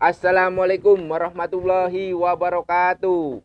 Assalamualaikum warahmatullahi wabarakatuh.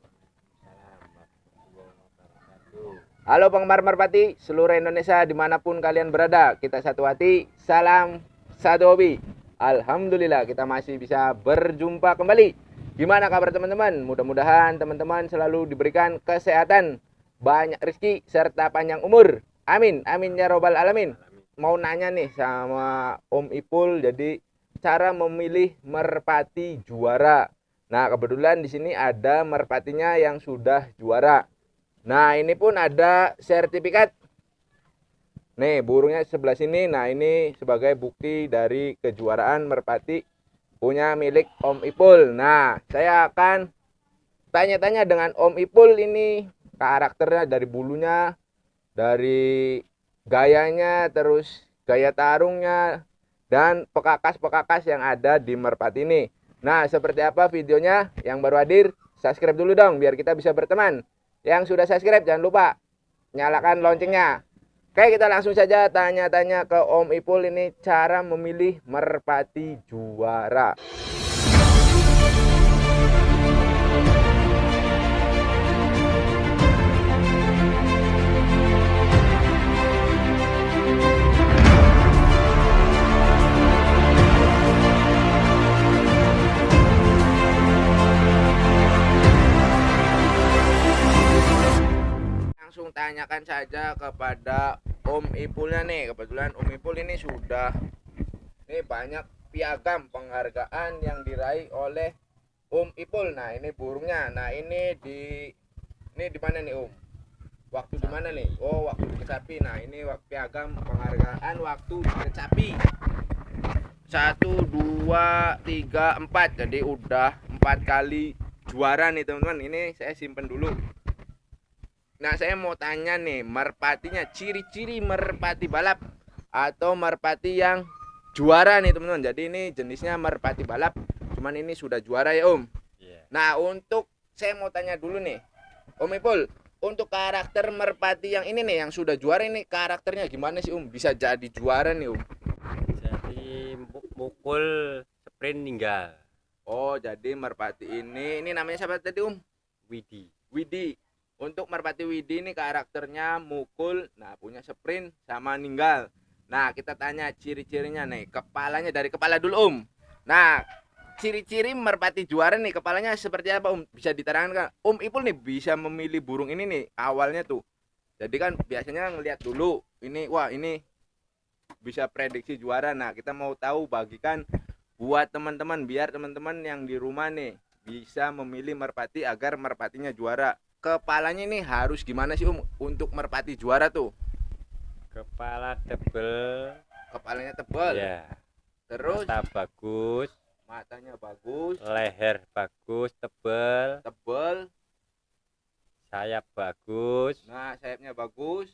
Halo penggemar merpati seluruh Indonesia dimanapun kalian berada, kita satu hati, salam satu hobi. Alhamdulillah kita masih bisa berjumpa kembali. Gimana kabar teman-teman? Mudah-mudahan teman-teman selalu diberikan kesehatan, banyak rezeki serta panjang umur. Amin, amin ya robbal alamin. Mau nanya nih sama Om Ipul, jadi cara memilih merpati juara. Nah kebetulan di sini ada merpatinya yang sudah juara. Nah ini pun ada sertifikat. Nih burungnya sebelah sini. Nah ini sebagai bukti dari kejuaraan merpati punya milik Om Ipul. Nah saya akan tanya-tanya dengan Om Ipul ini karakternya, dari bulunya, dari gayanya, terus gaya tarungnya, dan pekakas-pekakas yang ada di merpati ini. Nah seperti apa videonya? Yang baru hadir subscribe dulu dong biar kita bisa berteman. Yang sudah subscribe jangan lupa nyalakan loncengnya. Oke kita langsung saja tanya-tanya ke Om Ipul ini cara memilih merpati juara. Langsung tanyakan saja kepada Om Ipulnya nih. Kebetulan Om Ipul ini sudah banyak piagam penghargaan yang diraih oleh Om Ipul. Nah ini burungnya. Nah ini di mana nih Om? Waktu di mana nih? Oh waktu di Kecapi. Nah ini piagam penghargaan waktu di Kecapi. 1, 2, 3, 4. Jadi udah 4 kali juara nih teman-teman. Ini saya simpen dulu. Nah saya mau tanya nih, merpatinya, ciri-ciri merpati balap atau merpati yang juara nih teman-teman. Jadi ini jenisnya merpati balap, cuman ini sudah juara ya Om. Nah untuk saya mau tanya dulu nih Om Ipul, untuk karakter merpati yang ini nih, yang sudah juara ini, karakternya gimana sih Om? Bisa jadi juara nih Om? Jadi mukul sprint ninggal. Oh jadi merpati ini namanya siapa tadi Om? Widi. Widi. Untuk merpati Widi ini karakternya mukul, nah punya sprint sama ninggal. Nah kita tanya ciri-cirinya nih, kepalanya, dari kepala dulu Om. Nah ciri-ciri merpati juara nih, kepalanya seperti apa Om? Bisa diterangkan kan? Om Ipul nih bisa memilih burung ini nih awalnya tuh. Jadi kan biasanya ngelihat dulu ini, wah ini bisa prediksi juara. Nah kita mau tahu, bagikan buat teman-teman biar teman-teman yang di rumah nih bisa memilih merpati agar merpatinya juara. Kepalanya ini harus gimana sih Om untuk merpati juara tuh? Kepala tebel. Kepalanya tebal. Ya. Terus Mata bagus. matanya bagus. Leher bagus, tebel. Tebal. Sayap bagus. Nah sayapnya bagus.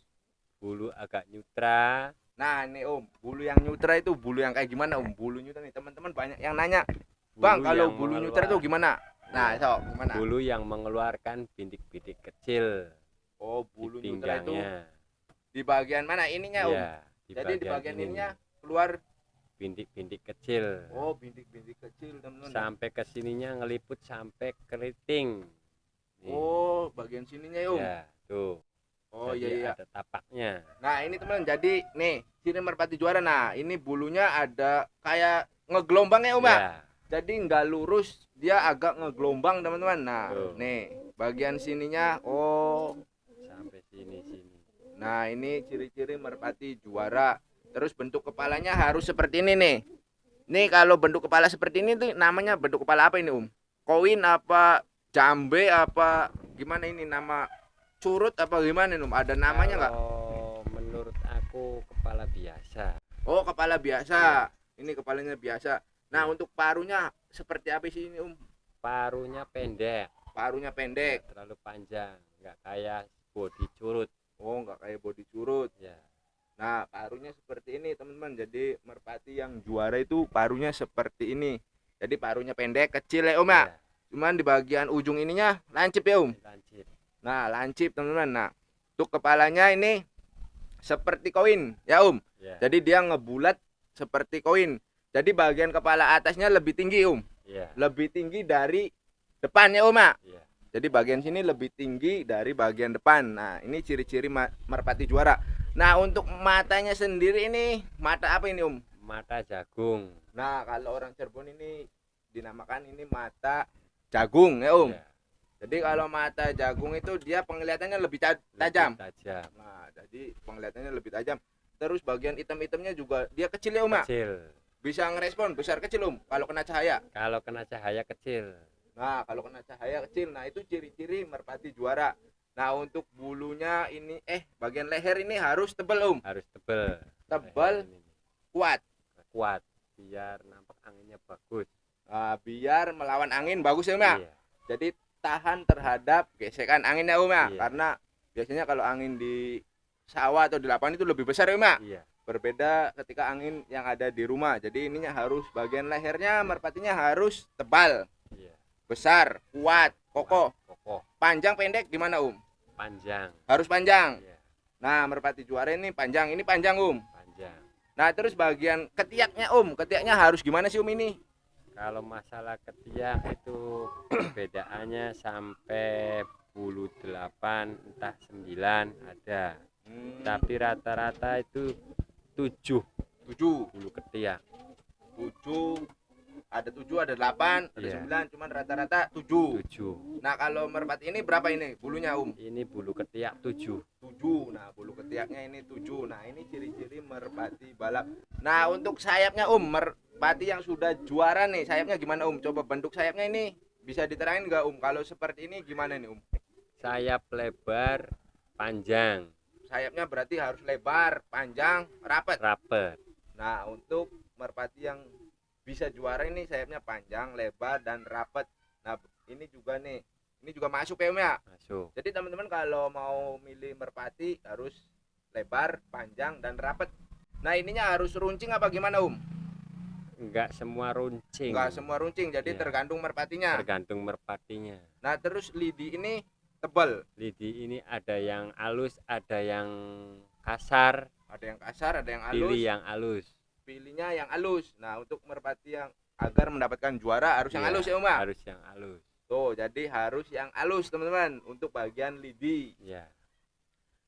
Bulu agak nyutra. Nah ini Om, bulu yang nyutra itu bulu yang kayak gimana Om? Bulu nyutra nih teman-teman banyak yang nanya, Bang kalau bulu nyutra itu gimana? Nah so gimana? Bulu yang mengeluarkan bintik-bintik kecil. Oh bulu di nyutra itu pinggangnya. di bagian mana ininya Om? Ya, Jadi di bagian ininya keluar bintik-bintik kecil. Oh bintik-bintik kecil teman-teman. Sampai ke sininya ngeliput sampai keriting. Oh bagian sininya ya Om? Ya tuh. Oh jadi iya. Ada tapaknya. Nah ini teman, jadi nih ciri merpati juara. Nah ini bulunya ada kayak ngegelombang ya Om ya? Jadi nggak lurus, dia agak ngegelombang teman-teman. Nah nih bagian sininya, oh sampai sini. Nah ini ciri-ciri merpati juara. Terus bentuk kepalanya harus seperti ini nih. Nih kalau bentuk kepala seperti ini tuh namanya bentuk kepala apa ini Om? Koin apa jambe apa gimana ini, nama curut apa gimana Om? Ada namanya nggak? Kalau menurut aku kepala biasa. Oh kepala biasa. Ini kepalanya biasa. Nah untuk parunya seperti apa sih ini Om? Parunya pendek. Parunya pendek. Nggak terlalu panjang, nggak kayak bodi curut. Oh nggak kayak bodi curut. Ya. Nah parunya seperti ini teman-teman. Jadi merpati yang juara itu parunya seperti ini. Jadi parunya pendek kecil ya Om ya. Cuman di bagian ujung ininya lancip ya Om. Lancip. Nah lancip teman-teman. Nah untuk kepalanya ini seperti koin ya Om. Jadi dia ngebulat seperti koin. Jadi bagian kepala atasnya lebih tinggi Om. Iya. lebih tinggi dari depannya Om ya. Iya. Jadi bagian sini lebih tinggi dari bagian depan. Nah, ini ciri-ciri merpati juara. Nah, untuk matanya sendiri ini mata apa ini Om? Mata jagung. Nah, kalau orang Cirebon ini dinamakan ini mata jagung ya Om. Iya. Jadi kalau mata jagung itu dia penglihatannya lebih tajam. Lebih tajam. Nah, jadi penglihatannya lebih tajam. Terus bagian hitam-hitamnya juga dia kecil ya Om ya? Kecil. Bisa ngerespon besar kecil Om kalau kena cahaya. Kalau kena cahaya kecil. Nah, kalau kena cahaya kecil, nah itu ciri-ciri merpati juara. Nah, untuk bulunya ini bagian leher ini harus tebal Om. Harus tebal. Tebal, kuat. Kuat biar nampak anginnya bagus. Nah, biar melawan angin bagus ya Om ya. Iya. Jadi tahan terhadap gesekan angin ya Om ya. Iya. Karena biasanya kalau angin di sawah atau di lapangan itu lebih besar ya Om ya. Iya. Berbeda ketika angin yang ada di rumah. Jadi ininya harus bagian lehernya merpatinya harus tebal, Iya. besar, kuat, kokoh. Kokoh. Panjang pendek gimana Om? Panjang. Harus panjang. Iya. Nah, merpati juara ini panjang. Ini panjang Om. Panjang. Nah, terus bagian ketiaknya Om. Ketiaknya harus gimana sih Om ini? Kalau masalah ketiak itu perbedaannya sampai bulu 8 entah 9 ada. Tapi rata-rata itu 7 7. bulu ketiak. 7. Ada 7, ada 8, ada Iya. 9, cuman rata-rata 7. 7. Nah, kalau merpati ini berapa ini bulunya Om? Ini bulu ketiak 7. 7. Nah, bulu ketiaknya ini 7. Nah, ini ciri-ciri merpati balap. Nah, untuk sayapnya Om, merpati yang sudah juara nih, sayapnya gimana Om? Coba bentuk sayapnya ini bisa diterangin nggak Om? Kalau seperti ini gimana nih Om? Sayap lebar, panjang, Sayapnya berarti harus lebar, panjang, rapat. rapet. Nah, untuk merpati yang bisa juara ini sayapnya panjang, lebar, dan rapat. Nah, ini juga nih, ini juga masuk ya Om ya. Masuk. Jadi teman-teman kalau mau milih merpati harus lebar, panjang, dan rapat. Nah, ininya harus runcing apa gimana Om? Enggak semua runcing. Enggak semua runcing, jadi Iya. tergantung merpatinya. Tergantung merpatinya. Nah, terus lidi ini tebal. Lidi ini ada yang halus, ada yang kasar, Ada yang kasar, ada yang halus. pilih yang halus. Pilihnya yang halus. Nah, untuk merpati yang agar mendapatkan juara harus yang Iya, halus ya Om ya? Harus yang halus. Tuh, jadi harus yang halus teman-teman untuk bagian lidi. Ya.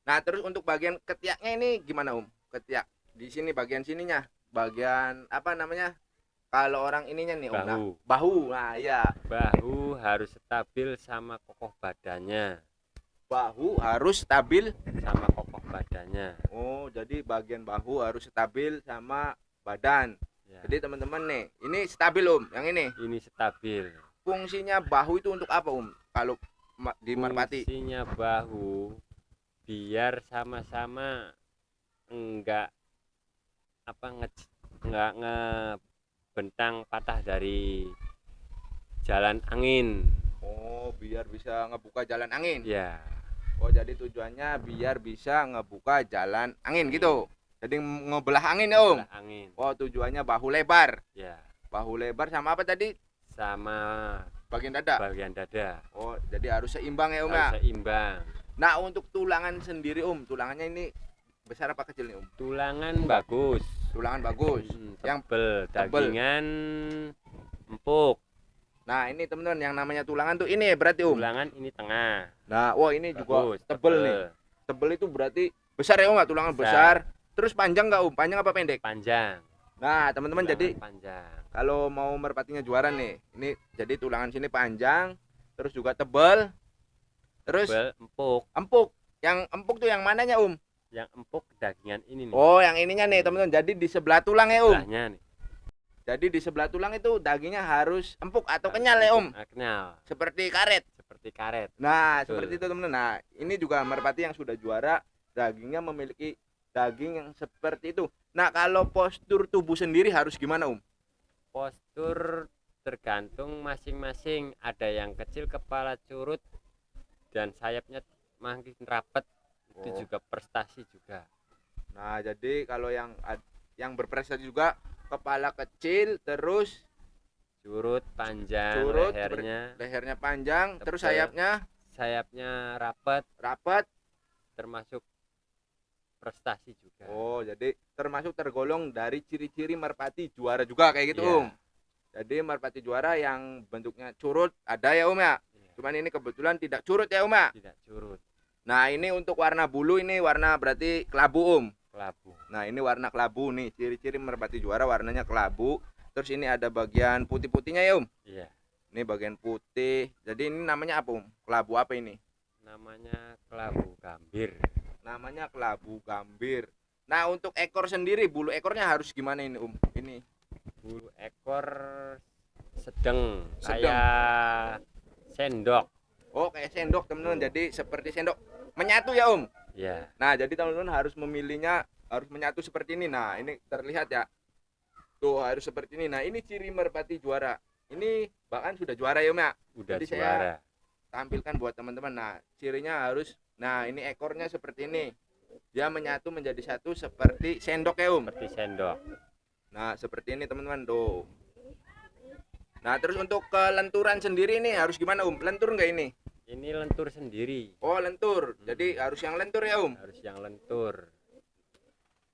Nah, terus untuk bagian ketiaknya ini gimana Om? Ketiak di sini bagian sininya, bagian apa namanya? Kalau orang ininya nih Om, nah, Bahu. bahu. Nah, iya, Bahu harus stabil sama kokoh badannya. bahu harus stabil. Sama kokoh badannya. Oh, jadi bagian bahu harus stabil sama badan. Ya. Jadi teman-teman nih, ini stabil Om, yang ini. Ini stabil. Fungsinya bahu itu untuk apa Om? Kalau di merpati? Fungsinya bahu biar sama-sama enggak enggak ngebentang patah dari jalan angin. Oh, biar bisa ngebuka jalan angin. Ya. Oh, jadi tujuannya biar bisa ngebuka jalan angin gitu. Jadi ngebelah angin ya Om. Belah angin. Oh, tujuannya bahu lebar. Ya. Bahu lebar sama apa tadi? Sama Bagian dada. bagian dada. Oh, jadi harus seimbang ya Om ya. Harus seimbang. Nah, untuk tulangan sendiri Om, tulangannya ini besar apa kecil nih Om? Tulangan bagus. Tulangan bagus. Yang Tebel, tebel. dagingan empuk. Nah, ini teman-teman yang namanya tulangan tuh ini berarti Om. Tulangan ini tengah. Nah, wah ini juga Bagus, tebel nih. Tebel itu berarti besar ya Om, nggak? Tulangan besar. Terus panjang nggak Om? Panjang apa pendek? Panjang. Nah, teman-teman, Tulangan jadi panjang. kalau mau merpatinya juara nih, ini jadi tulangan sini panjang, terus juga tebal, terus Tebel, empuk. empuk. Yang empuk tuh yang mananya Om? Yang empuk dagingan ini nih. Oh, yang ininya nih teman-teman. Jadi di sebelah tulang ya Om. Sebelahnya nih. Jadi di sebelah tulang itu dagingnya harus empuk atau kenyal ya Om. Kenyal. Seperti karet. Seperti karet. Nah, Betul. seperti itu teman-teman. Nah, ini juga merpati yang sudah juara, dagingnya memiliki daging yang seperti itu. Nah, kalau postur tubuh sendiri harus gimana Om? Postur tergantung masing-masing. Ada yang kecil kepala curut dan sayapnya makin rapet. Itu Oh. juga prestasi juga. Nah, jadi kalau yang berprestasi juga kepala kecil, terus Curut panjang, curut, lehernya panjang, terus tebal. sayapnya rapet, rapat. termasuk prestasi juga. Oh, jadi termasuk tergolong dari ciri-ciri merpati juara juga kayak gitu Iya. Om. Jadi merpati juara yang bentuknya curut ada ya Om ya. Iya, Cuman ini kebetulan tidak curut ya Om ya. tidak curut, Nah ini untuk warna bulu ini warna berarti kelabu Om. kelabu. Nah ini warna kelabu nih, ciri-ciri merpati juara warnanya kelabu. Terus ini ada bagian putih-putihnya ya Om. Iya, Ini bagian putih. Jadi ini namanya apa Om? Kelabu apa ini? namanya kelabu gambir. Namanya kelabu gambir. Nah untuk ekor sendiri, bulu ekornya harus gimana ini Om? Ini Bulu ekor sedang, Sedang. kayak sendok. oh kayak sendok teman-teman. Jadi seperti sendok menyatu ya Om. Ya, Nah jadi teman-teman harus memilihnya harus menyatu seperti ini. Nah ini terlihat ya. Tuh harus seperti ini. Nah ini ciri merpati juara. Ini bahkan sudah juara ya Om ya. udah Jadi saya juara. tampilkan buat teman-teman. Nah cirinya harus. Nah ini ekornya seperti ini. Dia menyatu menjadi satu seperti sendok ya Om. Seperti sendok. Nah seperti ini teman-teman tuh. Nah terus untuk kelenturan sendiri nih harus gimana Om? Lentur nggak ini? Ini lentur sendiri, Oh lentur. Jadi harus yang lentur ya Om. harus yang lentur.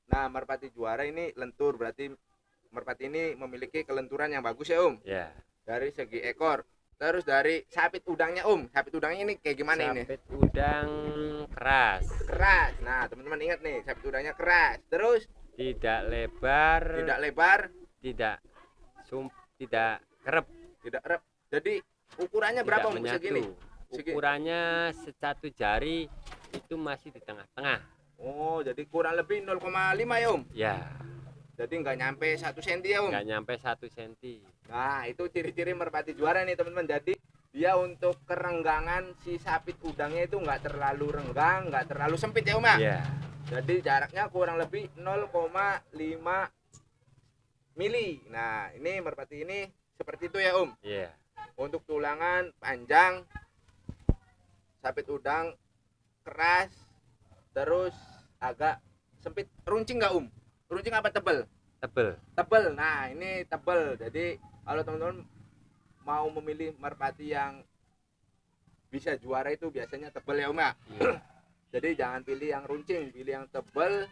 Nah merpati juara ini lentur berarti merpati ini memiliki kelenturan yang bagus ya Om. Ya, Dari segi ekor. Terus dari sapit udangnya Om. Sapit udangnya ini kayak gimana ini? sapit udang keras, Keras. Nah teman-teman ingat nih sapit udangnya keras. Terus tidak lebar, tidak lebar, tidak tidak kerep, tidak rep. Jadi ukurannya tidak berapa Om? menyatu. Segini. Segi- Ukurannya satu jari itu masih di tengah-tengah. Oh jadi kurang lebih 0,5 ya Om. Ya, Jadi nggak nyampe 1 cm ya Om. nggak nyampe 1 cm. Nah itu ciri-ciri merpati juara nih teman-teman. Jadi dia untuk kerenggangan si sapit udangnya itu nggak terlalu renggang, nggak terlalu sempit ya Om ya. Ya, Jadi jaraknya kurang lebih 0,5 mili. Nah ini merpati ini seperti itu ya Om. ya, Untuk tulangan panjang, sapit udang keras, terus agak sempit. Runcing nggak Om? Runcing apa tebel? tebel. Tebel. Nah ini tebel. Jadi kalau teman-teman mau memilih merpati yang bisa juara itu biasanya tebel ya Om ya. Iya. Jadi jangan pilih yang runcing, pilih yang tebel,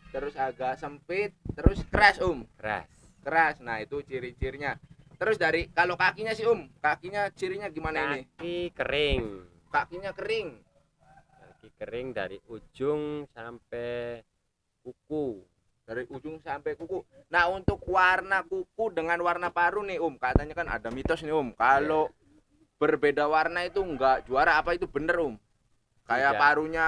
terus agak sempit, terus keras Om. Keras. Keras. Nah itu ciri-cirinya. Terus dari kalau kakinya sih Om, kakinya cirinya gimana ini? Kaki kering. Kakinya kering. Kaki kering dari ujung sampai kuku. Dari ujung sampai kuku. Nah untuk warna kuku dengan warna paru nih Om, katanya kan ada mitos nih Om. Kalau berbeda warna itu enggak juara, apa itu bener Om? Kayak Tidak. parunya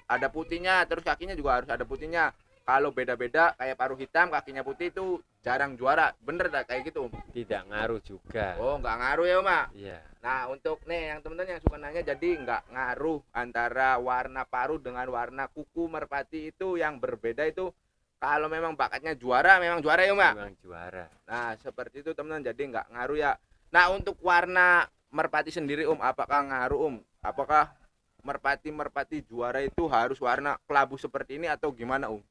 ada putihnya, terus kakinya juga harus ada putihnya. Kalau beda-beda kayak paru hitam, kakinya putih itu jarang juara. Bener tak kayak gitu Om? Tidak ngaruh juga. Oh enggak ngaruh ya Om ya? Iya. Nah untuk nih yang teman-teman yang suka nanya, jadi enggak ngaruh antara warna paru dengan warna kuku merpati itu yang berbeda itu. Kalau memang bakatnya juara, memang juara ya Om ya? Memang juara. Nah seperti itu teman-teman, jadi nggak ngaruh ya. Nah untuk warna merpati sendiri Om, apakah ngaruh Om? Apakah merpati juara itu harus warna kelabu seperti ini atau gimana Om?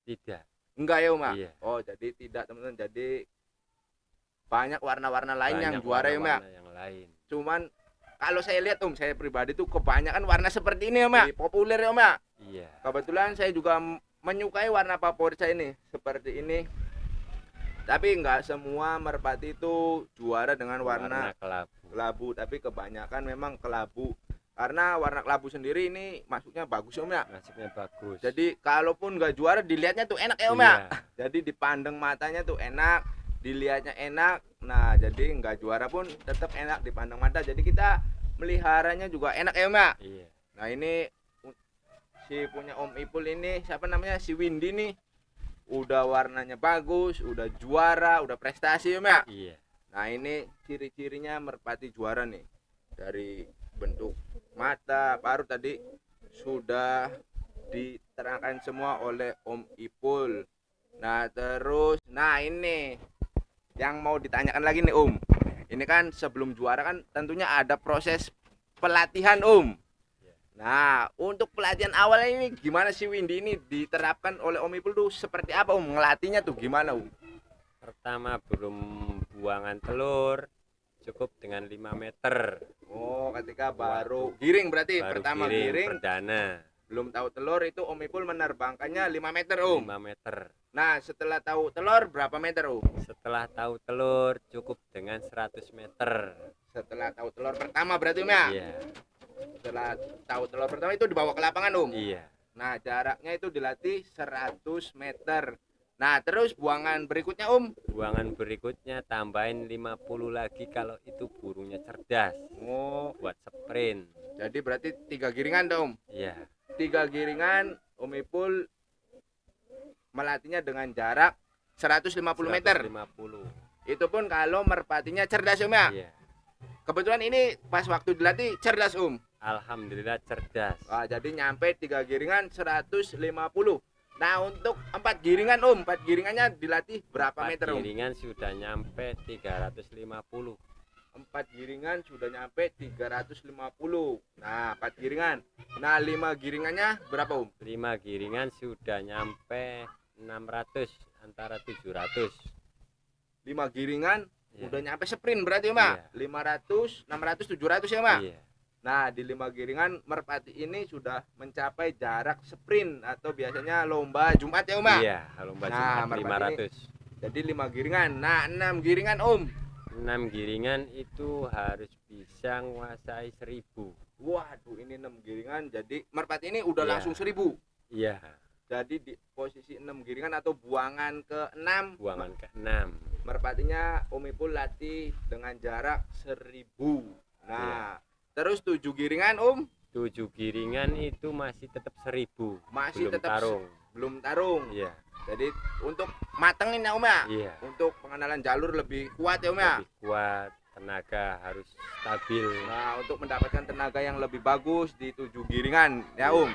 Tidak. Enggak ya Om ya? Iya. Oh jadi tidak teman-teman, jadi banyak warna-warna lain yang Banyak juara ya Om ya. warna-warna yang lain. Cuman kalau saya lihat Om, saya pribadi tuh kebanyakan warna seperti ini Om ya. Populer ya Om ya. Iya. Kebetulan saya juga menyukai warna favorit saya ini seperti ini. Tapi nggak semua merpati itu juara dengan warna kelabu. kelabu, tapi kebanyakan memang kelabu. Karena warna kelabu sendiri ini masuknya bagus Om ya. Nasibnya bagus. Jadi kalaupun nggak juara dilihatnya tuh enak ya Om ya. Iya. Jadi dipandang matanya tuh enak, dilihatnya enak. Nah jadi nggak juara pun tetap enak dipandang mata. Jadi kita meliharanya juga enak ya Om ya. Iya. Nah ini si punya Om Ipul ini siapa namanya, si Windy nih, udah warnanya bagus, udah juara, udah prestasi Om ya. Iya. Nah ini ciri-cirinya merpati juara nih. Dari bentuk mata, paru tadi sudah diterangkan semua oleh Om Ipul. Nah terus, nah ini yang mau ditanyakan lagi nih Om. Ini kan sebelum juara kan tentunya ada proses pelatihan Om. Nah untuk pelatihan awalnya ini gimana sih Windy ini diterapkan oleh Om Ipul tuh seperti apa Om? Ngelatihnya tuh gimana Om? Pertama belum buangan telur, cukup dengan 5 meter. Oh ketika baru giring berarti Baru pertama giring giring perdana. Belum tahu telur itu Om Ipul menerbangkannya 5 meter Om. 5 meter. Nah setelah tahu telur berapa meter Om? Setelah tahu telur cukup dengan 100 meter. Setelah tahu telur pertama berarti Om ya? Iya. Setelah tahu telur pertama itu dibawa ke lapangan Om? Iya. Nah jaraknya itu dilatih 100 meter. Nah terus buangan berikutnya Om? Buangan berikutnya tambahin 50 lagi kalau itu burungnya cerdas. Oh Buat sprint. jadi berarti 3 giringan dong Om? Iya. 3 giringan Om Ipul melatihnya dengan jarak 150 meter. 150. Itu pun kalau merpatinya cerdas Om ya? Iya. Kebetulan ini pas waktu dilatih cerdas Om. Alhamdulillah cerdas. Wah, jadi nyampe 3 giringan 150. Nah untuk 4 giringan Om, 4 giringannya dilatih berapa 4 meter Om? giringan sudah nyampe 350. 4 giringan sudah nyampe 350. Nah 4 giringan. Nah 5 giringannya berapa Om? 5 giringan sudah nyampe 600 antara 700. 5 giringan Iya. udah nyampe sprint berarti Om ya? Iya. 500, 600, 700 ya Om? Iya. Nah di 5 giringan merpati ini sudah mencapai jarak sprint atau biasanya lomba Jumat ya Om ya? Iya, lomba Nah, Jumat merpati 500. Jadi 5 giringan. Nah 6 giringan Om. 6 giringan itu harus bisa menguasai 1000. Waduh ini 6 giringan. Jadi merpati ini udah Iya. langsung 1000. Iya, Jadi di posisi 6 giringan atau buangan ke-6. buangan ke-6. Merpatinya Om Ipul latih dengan jarak 1000. Nah terus 7 giringan Om. 7 giringan itu masih tetap 1000. Masih Belum tetap tarung. belum tarung. Iya, Jadi untuk matengin ya Om ya. iya. Untuk pengenalan jalur lebih kuat ya Om ya. Lebih kuat, tenaga harus stabil. Nah untuk mendapatkan tenaga yang lebih bagus di 7 giringan ya Iya. Om.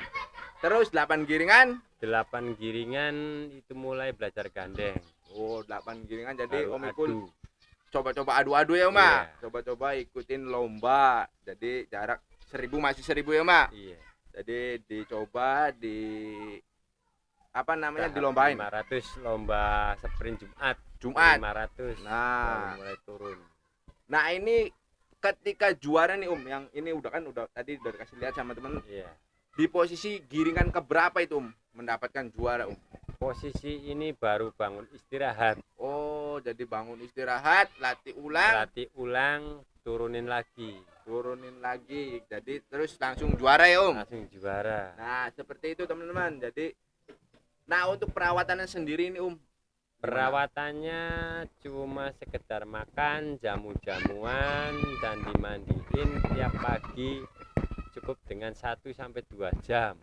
Terus 8 giringan. 8 giringan itu mulai belajar gandeng. Oh 8 giringan jadi Baru Om Ipul adu. coba-coba adu-adu ya Om ya. Iya. Coba-coba ikutin lomba. Jadi jarak 1000 masih 1000 ya Om ya. Iya. Jadi dicoba di apa namanya Tahap dilombain 500 lomba sprint Jumat. Jumat. 500 Nah. baru mulai turun. Nah ini ketika juara nih Om, yang ini udah tadi udah dikasih lihat sama temen, Iya. di posisi giringan keberapa itu Om mendapatkan juara Om? Posisi ini baru bangun istirahat, Oh jadi bangun istirahat, latih ulang, latih ulang, turunin lagi, turunin lagi, jadi terus langsung juara ya Om. langsung juara. Nah seperti itu teman-teman. Jadi nah untuk perawatannya sendiri ini Om, gimana? Perawatannya cuma sekedar makan, jamu-jamuan, dan dimandiin tiap pagi cukup dengan 1 sampai 2 jam.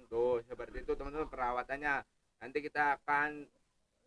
Tuh seperti itu teman-teman perawatannya. Nanti kita akan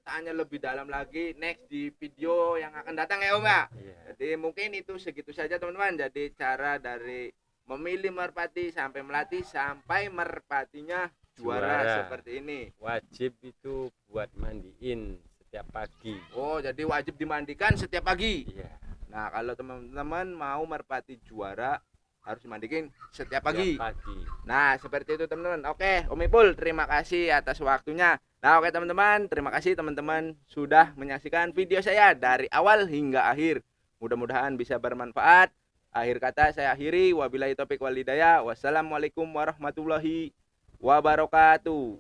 tanya lebih dalam lagi next di video yang akan datang ya Om ya. Iya. Jadi mungkin itu segitu saja teman-teman. Jadi cara dari memilih merpati sampai melatih sampai merpatinya juara Juara. seperti ini. Wajib itu buat mandiin setiap pagi. Oh jadi wajib dimandikan setiap pagi. Iya. Nah kalau teman-teman mau merpati juara harus dimandikan setiap pagi. Setiap pagi. Nah seperti itu teman-teman. Oke Om Ipul terima kasih atas waktunya. Nah oke teman-teman, terima kasih teman-teman sudah menyaksikan video saya dari awal hingga akhir. Mudah-mudahan bisa bermanfaat. Akhir kata saya akhiri. Wabillahi taufiq wal hidayah. Wassalamualaikum warahmatullahi wabarakatuh.